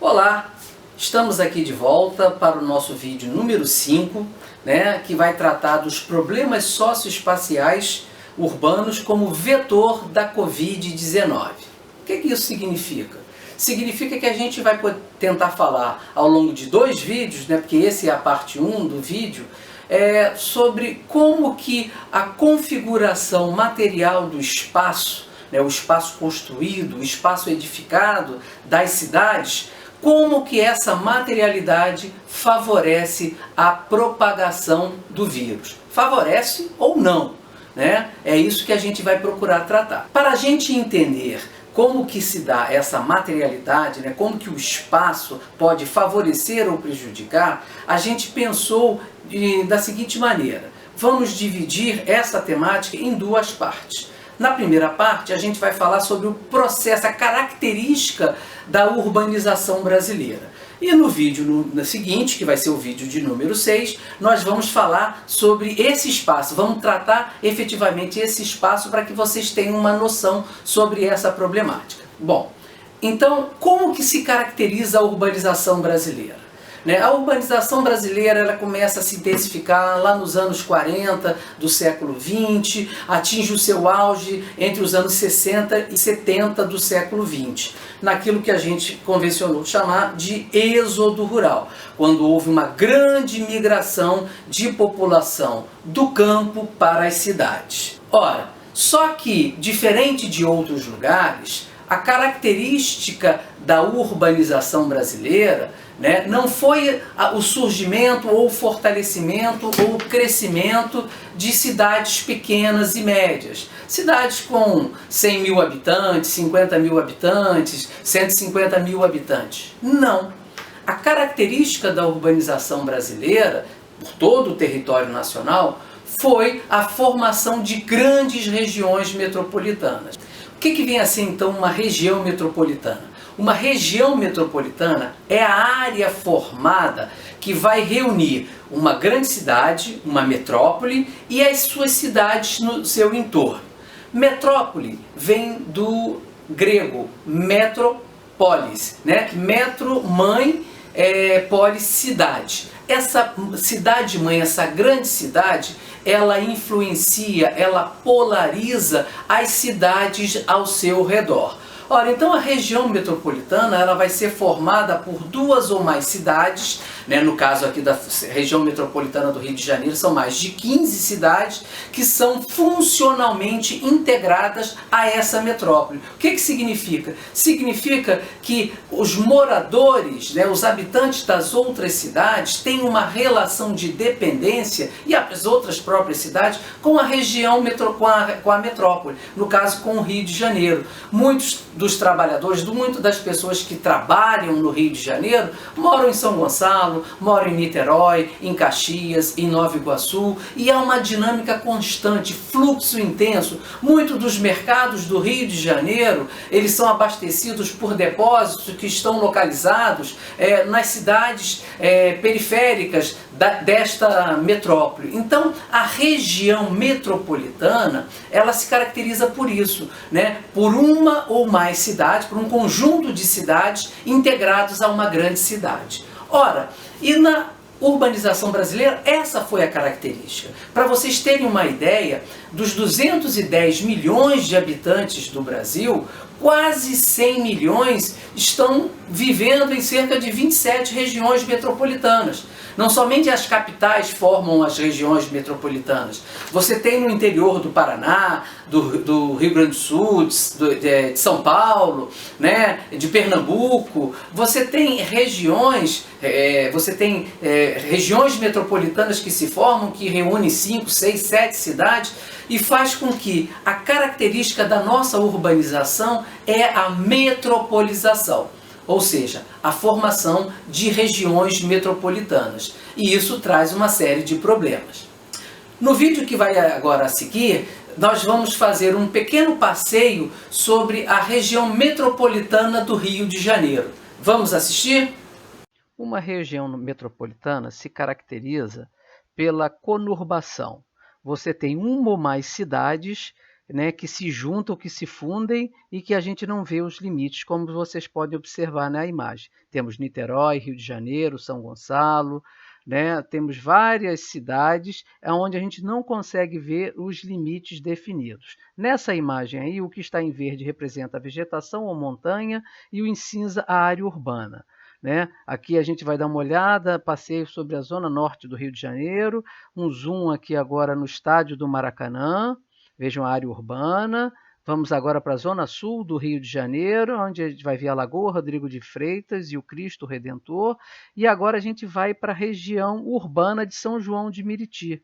Olá, estamos aqui de volta para o nosso vídeo número 5, que vai tratar dos problemas socioespaciais urbanos como vetor da Covid-19. O que isso significa? Significa que a gente vai tentar falar ao longo de 2 vídeos, porque esse é a parte 1 do vídeo, sobre como que a configuração material do espaço, o espaço construído, o espaço edificado das cidades, como que essa materialidade favorece a propagação do vírus. Favorece ou não, É isso que a gente vai procurar tratar. Para a gente entender como que se dá essa materialidade, como que o espaço pode favorecer ou prejudicar, a gente pensou da seguinte maneira: vamos dividir essa temática em 2 partes. Na primeira parte, a gente vai falar sobre o processo, a característica da urbanização brasileira. E no vídeo seguinte, que vai ser o vídeo de número 6, nós vamos falar sobre esse espaço. Vamos tratar efetivamente esse espaço para que vocês tenham uma noção sobre essa problemática. Bom, então, como que se caracteriza a urbanização brasileira? A urbanização brasileira ela começa a se intensificar lá nos anos 40 do século XX, atinge o seu auge entre os anos 60 e 70 do século XX, naquilo que a gente convencionou chamar de êxodo rural, quando houve uma grande migração de população do campo para as cidades. Ora, só que, diferente de outros lugares, a característica da urbanização brasileira não foi o surgimento ou o fortalecimento ou o crescimento de cidades pequenas e médias. Cidades com 100 mil habitantes, 50 mil habitantes, 150 mil habitantes. Não. A característica da urbanização brasileira, por todo o território nacional, foi a formação de grandes regiões metropolitanas. O que vem a ser então uma região metropolitana? Uma região metropolitana é a área formada que vai reunir uma grande cidade, uma metrópole, e as suas cidades no seu entorno. Metrópole vem do grego metropolis, metro, mãe, polis, cidade. Essa cidade-mãe, essa grande cidade, ela influencia, ela polariza as cidades ao seu redor. Ora, então a região metropolitana ela vai ser formada por 2 ou mais cidades, no caso aqui da região metropolitana do Rio de Janeiro, são mais de 15 cidades que são funcionalmente integradas a essa metrópole. O que significa? Significa que os moradores, os habitantes das outras cidades têm uma relação de dependência, e as outras próprias cidades, com a região, com a metrópole, no caso com o Rio de Janeiro. Muitos dos trabalhadores, muitas das pessoas que trabalham no Rio de Janeiro, moram em São Gonçalo, moram em Niterói, em Caxias, em Nova Iguaçu, e há uma dinâmica constante, fluxo intenso. Muitos dos mercados do Rio de Janeiro, eles são abastecidos por depósitos que estão localizados nas cidades periféricas desta metrópole. Então, a região metropolitana, ela se caracteriza por isso, por uma ou mais cidades, por um conjunto de cidades integrados a uma grande cidade. Ora, e na urbanização brasileira, essa foi a característica. Para vocês terem uma ideia, dos 210 milhões de habitantes do Brasil, quase 100 milhões estão vivendo em cerca de 27 regiões metropolitanas. Não somente as capitais formam as regiões metropolitanas. Você tem no interior do Paraná, do Rio Grande do Sul, de São Paulo, de Pernambuco. Você tem regiões, regiões metropolitanas que se formam, que reúnem 5, 6, 7 cidades, e faz com que a característica da nossa urbanização é a metropolização. Ou seja, a formação de regiões metropolitanas. E isso traz uma série de problemas. No vídeo que vai agora a seguir, nós vamos fazer um pequeno passeio sobre a região metropolitana do Rio de Janeiro. Vamos assistir? Uma região metropolitana se caracteriza pela conurbação. Você tem uma ou mais cidades né, que se juntam, que se fundem e que a gente não vê os limites, como vocês podem observar na imagem. Temos Niterói, Rio de Janeiro, São Gonçalo, né? Temos várias cidades onde a gente não consegue ver os limites definidos. Nessa imagem aí, o que está em verde representa a vegetação ou montanha e o em cinza a área urbana. Né? Aqui a gente vai dar uma olhada, passeio sobre a zona norte do Rio de Janeiro, um zoom aqui agora no estádio do Maracanã, vejam a área urbana. Vamos agora para a zona sul do Rio de Janeiro, onde a gente vai ver a Lagoa Rodrigo de Freitas e o Cristo Redentor. E agora a gente vai para a região urbana de São João de Meriti.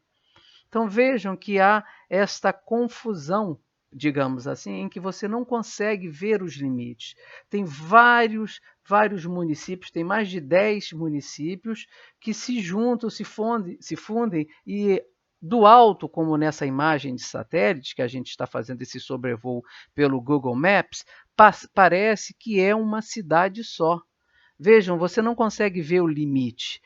Então vejam que há esta confusão, digamos assim, em que você não consegue ver os limites. Tem vários municípios, tem mais de 10 municípios que se juntam, se fundem e do alto, como nessa imagem de satélite, que a gente está fazendo esse sobrevoo pelo Google Maps, parece que é uma cidade só. Vejam, você não consegue ver o limite.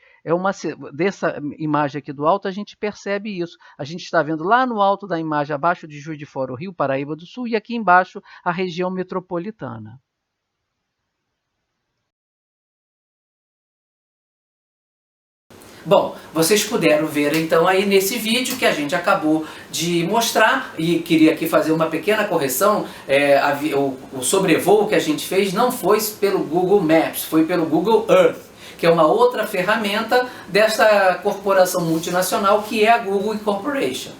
Dessa imagem aqui do alto, a gente percebe isso. A gente está vendo lá no alto da imagem, abaixo de Juiz de Fora, o Rio Paraíba do Sul, e aqui embaixo a região metropolitana. Bom, vocês puderam ver então aí nesse vídeo que a gente acabou de mostrar, e queria aqui fazer uma pequena correção, o sobrevoo que a gente fez não foi pelo Google Maps, foi pelo Google Earth, que é uma outra ferramenta dessa corporação multinacional que é a Google Incorporation.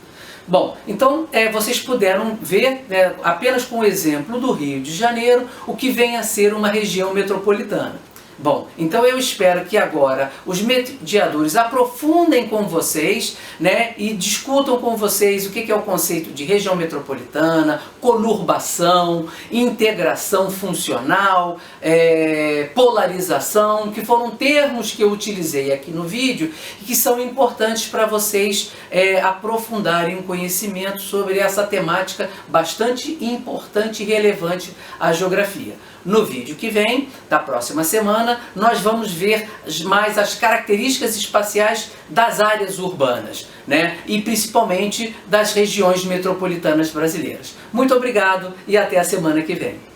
Bom, então vocês puderam ver, né, apenas com o exemplo do Rio de Janeiro, o que vem a ser uma região metropolitana. Bom, então eu espero que agora os mediadores aprofundem com vocês, né, e discutam com vocês o que é o conceito de região metropolitana, conurbação, integração funcional, polarização, que foram termos que eu utilizei aqui no vídeo e que são importantes para vocês aprofundarem o conhecimento sobre essa temática bastante importante e relevante à geografia. No vídeo que vem, da próxima semana, nós vamos ver mais as características espaciais das áreas urbanas, né? E principalmente das regiões metropolitanas brasileiras. Muito obrigado e até a semana que vem.